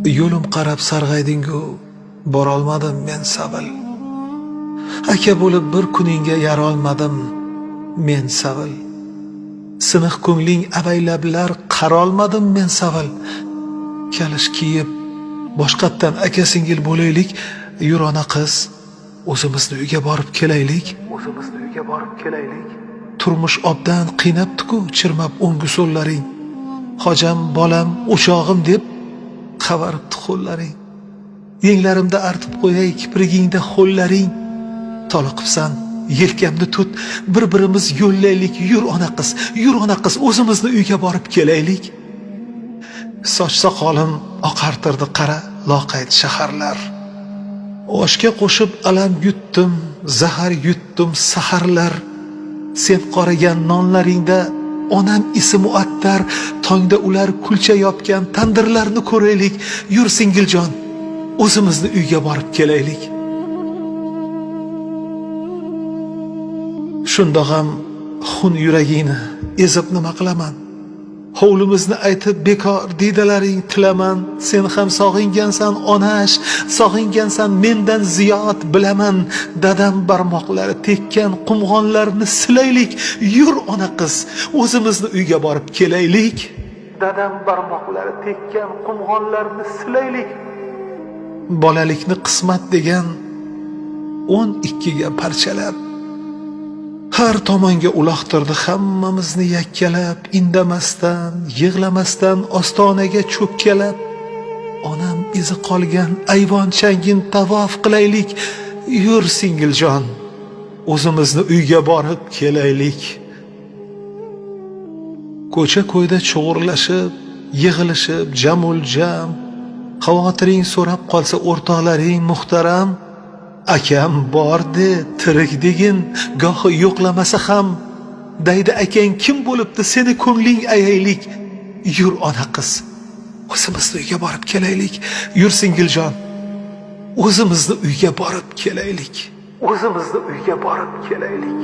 yo'lim qarab sarg'aydingu, borolmadim men savil. Aka bo'lib bir kuningga yarolmadim men savil. Siniq ko'ngling avaylablar qarolmadim men savil. Kalish kiyib boshqatdan aka singil bo'laylik, yur ona qiz, o'zimizni uyga borib kelaylik. Turmush obdan qiynabdi-ku, chirmab o'ngu so'llaring. Hojam, bolam, o'shog'im deb qavaribdi qo'llaring. Yenglarimda artib qo'yay kiprigingda xo'llaring. Toliqibsan, yelkamni tut, bir-birimiz yo'llaylik. Yur ona qiz, o'zimizni uyga borib kelaylik. Soch soqolim oqartirdi qara loqayd shaharlar. Oshga qo'shib alam yutdim, zahar yutdim saharlar. Sen qorigan nonlaringda onam isi muattar, tongda ular kulcha yopgan tandirlarni ko'raylik. Yur singiljon, o'zimizni uyga borib kelaylik. Shundoq ham xun yuragingni ezib nima qilaman? Hovlimizni aytib bekor diydalaring tilaman. Sen ham sog'ingansan onash, sog'ingansan mendan ziyod bilaman. Dadam barmoqlari tekkan qumg'onlarni silaylik. Yur ona qiz, o'zimizni uyga borib kelaylik. Dadam barmoqlari tekkan qumg'onlarni silaylik. Bolalikni qismat degan 12 ga parchalab, har tomonga uloqtirdi hammamizni yakkalab. Indamasdan, yig'lamasdan ostonaga cho'kkalab. Onam izi qolgan ayvon changin tavof qilaylik. Yur singiljon, o'zimizni uyga borib kelaylik. Ko'cha-ko'yda cho'g'irlashib, yig'ilishib, jamul jam. Xavotiring so'rab qolsa o'rtoqlaring muhtaram. Akam bordi, tirik degin, gohi yo'qlamasa ham. Daydi akang kim bo'libdi, seni ko'ngling ayaylik. Yur ona qiz, o'zimizni uyga borib kelaylik. Yur singiljon, o'zimizni uyga borib kelaylik. O'zimizni uyga borib kelaylik.